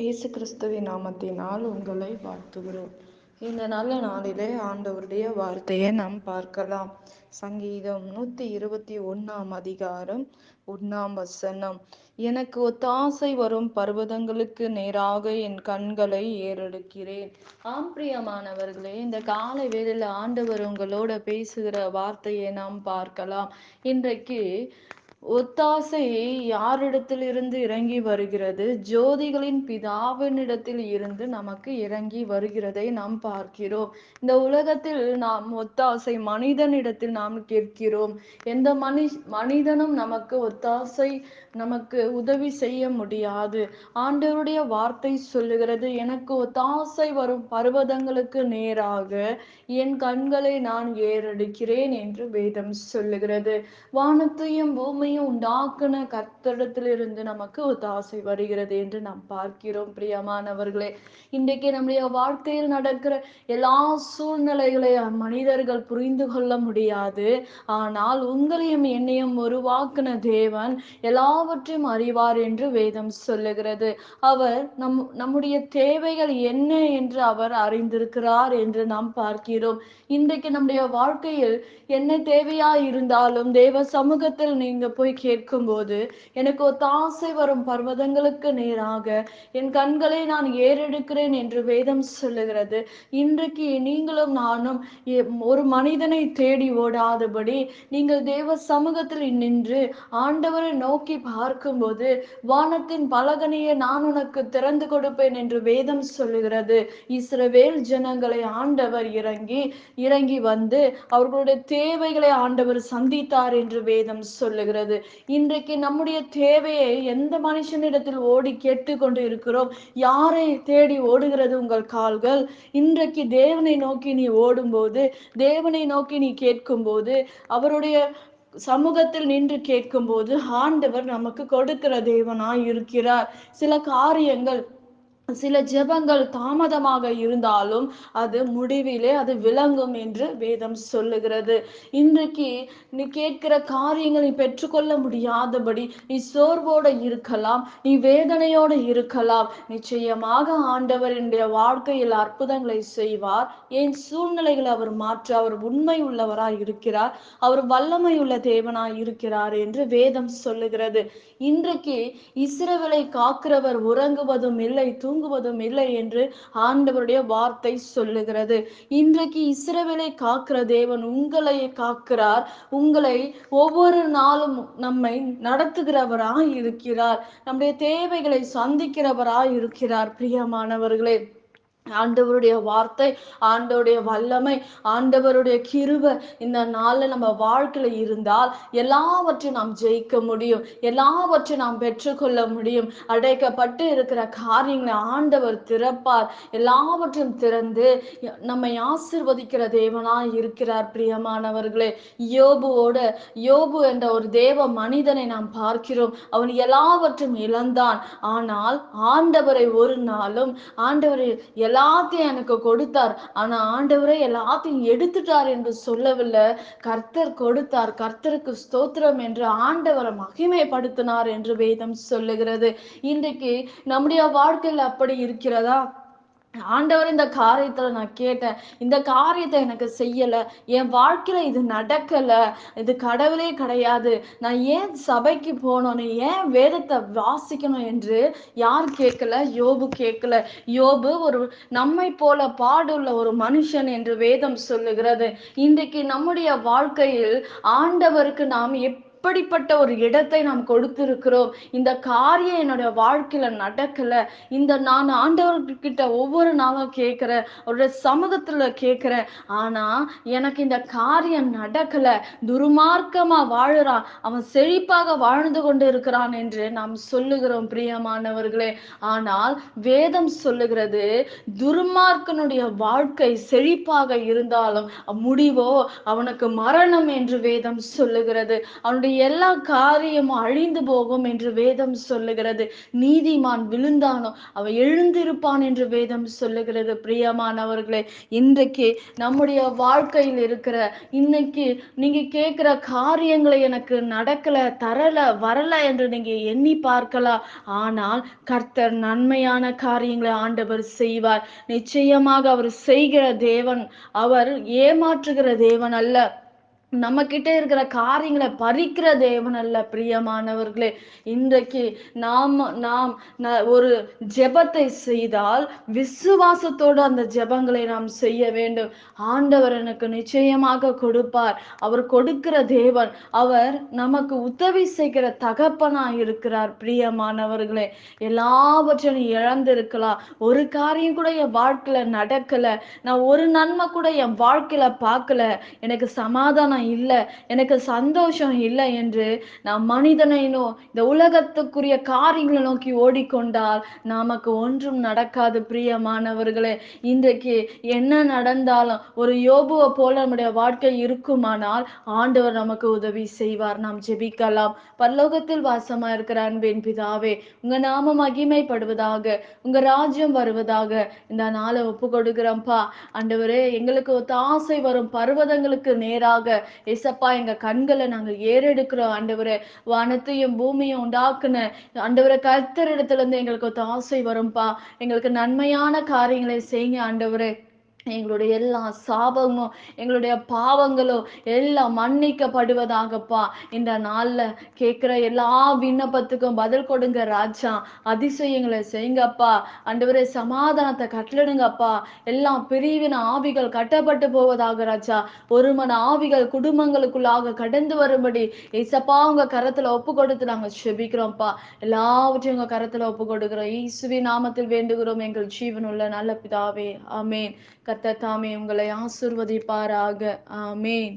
இயேசு கிறிஸ்துவின் நாமத்தினால் உங்களை வாழ்த்துகிறோம். இந்த நல்ல நாளிலே ஆண்டவருடைய வார்த்தையை நாம் பார்க்கலாம். சங்கீதம் 121 அதிகாரம் 1 எனக்கு ஒத்தாசை வரும் பர்வதங்களுக்கு நேராக என் கண்களை ஏறெடுக்கிறேன். பிரியமானவர்களே, இந்த காலை வேளையில் ஆண்டவர் உங்களோட பேசுகிற வார்த்தையை நாம் பார்க்கலாம். இன்றைக்கு ஒத்தாசை யாரிடத்திலிருந்து இறங்கி வருகிறது? ஜோதிகளின் பிதாவினிடத்தில் இருந்து நமக்கு இறங்கி வருகிறதை நாம் பார்க்கிறோம். இந்த உலகத்தில் நாம் ஒத்தாசை மனிதனிடத்தில் நாம் கேட்கிறோம். எந்த மனிதனும் நமக்கு ஒத்தாசை நமக்கு உதவி செய்ய முடியாது. ஆண்டவருடைய வார்த்தை சொல்லுகிறது, எனக்கு ஒத்தாசை வரும் பர்வதங்களுக்கு நேராக என் கண்களை நான் ஏறெடுக்கிறேன் என்று வேதம் சொல்லுகிறது. வானத்தையும் பூமியும் உண்டாக்குன கர்த்தரிடத்திலிருந்து நமக்கு ஒத்தாசை வருகிறது என்று நாம் பார்க்கிறோம். பிரியமானவர்களே, இன்றைக்கு நம்முடைய வாழ்க்கையில் நடக்கிற எல்லா சூழ்நிலைகளை மனிதர்கள் புரிந்து கொள்ள முடியாது. ஆனால் உங்களையும் என்னையும் உருவாக்குன தேவன் எல்லாவற்றையும் அறிவார் என்று வேதம் சொல்லுகிறது. அவர் நம்முடைய தேவைகள் என்ன என்று அவர் அறிந்திருக்கிறார் என்று நாம் பார்க்கிறோம். இன்றைக்கு நம்முடைய வாழ்க்கையில் என்ன தேவையா இருந்தாலும் தேவ சமூகத்தில் நீங்க போய் கேட்கும் போது, எனக்கு ஒத்தாசை வரும் பர்வதங்களுக்கு நேராக என் கண்களை நான் ஏறெடுக்கிறேன் என்று வேதம் சொல்லுகிறது. இன்றைக்கு நீங்களும் நானும் ஒரு மனிதனை தேடி ஓடாதபடி நீங்கள் தேவ சமூகத்தில் நின்று ஆண்டவரை நோக்கி பார்க்கும்போது, வானத்தின் பலகனியை நான் உனக்கு திறந்து கொடுப்பேன் என்று வேதம் சொல்லுகிறது. இஸ்ரவேல் ஜனங்களை ஆண்டவர் இறங்கி வந்து அவர்களுடைய தேவைகளை ஆண்டவர் சந்தித்தார் என்று வேதம் சொல்லுகிறது. இன்றைக்கு நம்முடைய தேவையை எந்த மனுஷனிடத்தில் ஓடி கேட்டு கொண்டு இருக்கிறோம்? யாரை தேடி ஓடுகிறது உங்கள் கால்கள்? இன்றைக்கு தேவனை நோக்கி நீ ஓடும்போது, தேவனை நோக்கி நீ கேட்கும் போது, அவருடைய சமூகத்தில் நின்று கேட்கும் போது ஆண்டவர் நமக்கு கொடுக்கிற தேவனாய் இருக்கிறார். சில காரியங்கள், சில ஜெபங்கள் தாமதமாக இருந்தாலும் அது முடிவிலே அது விளங்கும் என்று வேதம் சொல்லுகிறது. இன்றைக்கு நீ கேட்கிற காரியங்களை பெற்றுக்கொள்ள முடியாதபடி நீ சோர்வோடு இருக்கலாம், நீ வேதனையோடு இருக்கலாம். நிச்சயமாக ஆண்டவர் என்னுடைய வாழ்க்கையில் அற்புதங்களை செய்வார். என் சூழ்நிலைகளை அவர் மாற்ற அவர் உண்மை உள்ளவராய் இருக்கிறார், அவர் வல்லமை உள்ள தேவனாய் இருக்கிறார் என்று வேதம் சொல்லுகிறது. இன்றைக்கு இஸ்ரவேலை காக்கிறவர் உறங்குவதும் இல்லை தூங்குவதும் இல்லை என்று ஆண்டவருடைய வார்த்தை சொல்லுகிறது. இன்றைக்கு இஸ்ரவேலை காக்கிற தேவன் உங்களை காக்கிறார். உங்களை ஒவ்வொரு நாளும் நம்மை நடத்துகிறவராய் இருக்கிறார். நம்முடைய தேவைகளை சந்திக்கிறவராய் இருக்கிறார். பிரியமானவர்களே, ஆண்டவருடைய வார்த்தை, ஆண்டவருடைய வல்லமை, ஆண்டவருடைய கிருபை இந்த நாள்ல நம்ம வாழ்க்கையில இருந்தால் எல்லாவற்றையும் நாம் ஜெயிக்க முடியும், எல்லாவற்றையும் நாம் பெற்றுக்கொள்ள முடியும். அடைக்கப்பட்டு இருக்கிற காரியங்களை ஆண்டவர் திறப்பார். எல்லாவற்றையும் திறந்து நம்மை ஆசீர்வதிக்கிற தேவனாய் இருக்கிறார். பிரியமானவர்களே, யோபு என்ற ஒரு தேவ மனிதனை நாம் பார்க்கிறோம். அவன் எல்லாவற்றையும் இழந்தான். ஆனால் ஆண்டவரை ஒரு நாளும் ஆண்டவரை எல்லாத்தையும் எனக்கு கொடுத்தார், ஆனா ஆண்டவரே எல்லாத்தையும் எடுத்துட்டார் என்று சொல்லவில்லை. கர்த்தர் கொடுத்தார், கர்த்தருக்கு ஸ்தோத்திரம் என்று ஆண்டவரை மகிமைப்படுத்தினார் என்று வேதம் சொல்லுகிறது. இன்றைக்கு நம்முடைய வாழ்க்கையில் அப்படி இருக்கிறதா? ஆண்டவர், இந்த காரியத்துல நான் கேட்டேன், இந்த காரியத்தை எனக்கு செய்யல, என் வாழ்க்கையில இது நடக்கல, இது கடவுளே கிடையாது, நான் ஏன் சபைக்கு போகணும், ஏன் வேதத்தை வாசிக்கணும் என்று யார் கேட்கல? யோபு கேட்கல. யோபு ஒரு நம்மை போல பாடுள்ள ஒரு மனுஷன் என்று வேதம் சொல்லுகிறது. இன்றைக்கு நம்முடைய வாழ்க்கையில் ஆண்டவருக்கு நாம் எப்படிப்பட்ட ஒரு இடத்தை நாம் கொடுத்திருக்கிறோம்? இந்த காரியம் என்னுடைய வாழ்க்கையில நடக்கல, இந்த நான் ஆண்டவர்கிட்ட ஒவ்வொரு நாளும் கேட்கிறேன், அவருடைய சமூகத்துல கேட்கிறேன், ஆனா எனக்கு இந்த காரியம் நடக்கல, துர்மார்க்கமா வாழுறான், அவன் செழிப்பாக வாழ்ந்து கொண்டு இருக்கிறான் என்று நாம் சொல்லுகிறோம். பிரியமானவர்களே, ஆனால் வேதம் சொல்லுகிறது, துர்மார்க்கனுடைய வாழ்க்கை செழிப்பாக இருந்தாலும் முடிவோ அவனுக்கு மரணம் என்று வேதம் சொல்லுகிறது. அவனுடைய எல்லா காரியமும் அழிந்து போகும் என்று வேதம் சொல்லுகிறது. நீதிமான் விழுந்தானோ அவன் எழுந்திருப்பான் என்று வேதம் சொல்லுகிறது. பிரியமானவர்களே, இன்றைக்கு நம்முடைய வாழ்க்கையில் இருக்கிற இன்னைக்கு நீங்க கேட்கிற காரியங்களை எனக்கு நடக்கல, தரல, வரல என்று நீங்க எண்ணி பார்க்கலாம். ஆனால் கர்த்தர் நன்மையான காரியங்களை ஆண்டவர் செய்வார். நிச்சயமாக அவர் செய்கிற தேவன். அவர் ஏமாற்றுகிற தேவன் அல்ல. நம்ம கிட்ட இருக்கிற காரியங்களை பறிக்கிற தேவன் அல்ல. பிரியமானவர்களே, இன்றைக்கு நாம் நாம் ஒரு ஜெபத்தை செய்தால் விசுவாசத்தோடு அந்த ஜெபங்களை நாம் செய்ய வேண்டும். ஆண்டவர் எனக்கு நிச்சயமாக கொடுப்பார். அவர் கொடுக்கிற தேவன். அவர் நமக்கு உதவி செய்கிற தகப்பனா இருக்கிறார். பிரியமானவர்களே, எல்லாவற்றையும் இழந்திருக்கலாம். ஒரு காரியம் கூட என் வாழ்க்கையில நடக்கல, நான் ஒரு நன்மை கூட என் வாழ்க்கையில பார்க்கல, எனக்கு சமாதானம் இல்லை, எனக்கு சந்தோஷம் இல்லை என்று நாம் மனிதனைனோ இந்த உலகத்துக்குரிய காரியங்களை நோக்கி ஓடிக்கொண்டால் நமக்கு ஒன்றும் நடக்காது. பிரியமானவர்களே, இன்றைக்கு என்ன நடந்தாலும் ஒரு யோபுவை போல நம்முடைய வாழ்க்கை இருக்குமானால் ஆண்டவர் நமக்கு உதவி செய்வார். நாம் ஜெபிக்கலாம். பரலோகத்தில் வாசமா இருக்கிற அன்பின் பிதாவே, உங்க நாம மகிமைப்படுவதாக, உங்க ராஜ்யம் வருவதாக இந்த நாளை ஒப்பு கொடுக்கிறோம்ப்பா. ஆண்டவரே, எங்களுக்கு ஒத்தாசை வரும் பர்வதங்களுக்கு நேராக ஏசப்பா எங்க கண்களை நாங்க ஏறெடுக்கிறோம். ஆண்டவரே, வானத்தையும் பூமியும் உண்டாக்குன ஆண்டவரை கர்த்தரிடத்துல இருந்து எங்களுக்கு ஒத்தாசை வரும்பா. எங்களுக்கு நன்மையான காரியங்களை செய்யுங்க ஆண்டவரே. எங்களுடைய எல்லா சாபமும் எங்களுடைய பாவங்களும் எல்லாம் மன்னிக்கப்படுவதாகப்பா. இந்த நாள்ல கேட்கிற எல்லா விண்ணப்பத்துக்கும் பதில் கொடுங்க ராஜா. அதிசயங்களை செய்யுங்கப்பா. ஆண்டவரே, சமாதானத்தை கட்டளிடுங்கப்பா. எல்லாம் பிரிவின ஆவிகள் கட்டப்பட்டு போவதாக ராஜா. ஒருமன ஆவிகள் குடும்பங்களுக்குள்ளாக கடந்து வரும்படி ஏசப்பா உங்க கரத்துல ஒப்பு கொடுத்து நாங்க செபிக்கிறோம்ப்பா. எல்லாவற்றையும் உங்க கரத்துல ஒப்பு கொடுக்கிறோம். இயேசுவின் நாமத்தில் வேண்டுகிறோம் எங்கள் ஜீவனுள்ள நல்ல பிதாவே, ஆமேன். கர்த்தர் தாமே உங்களை ஆசீர்வதிப்பாராக. ஆமேன்.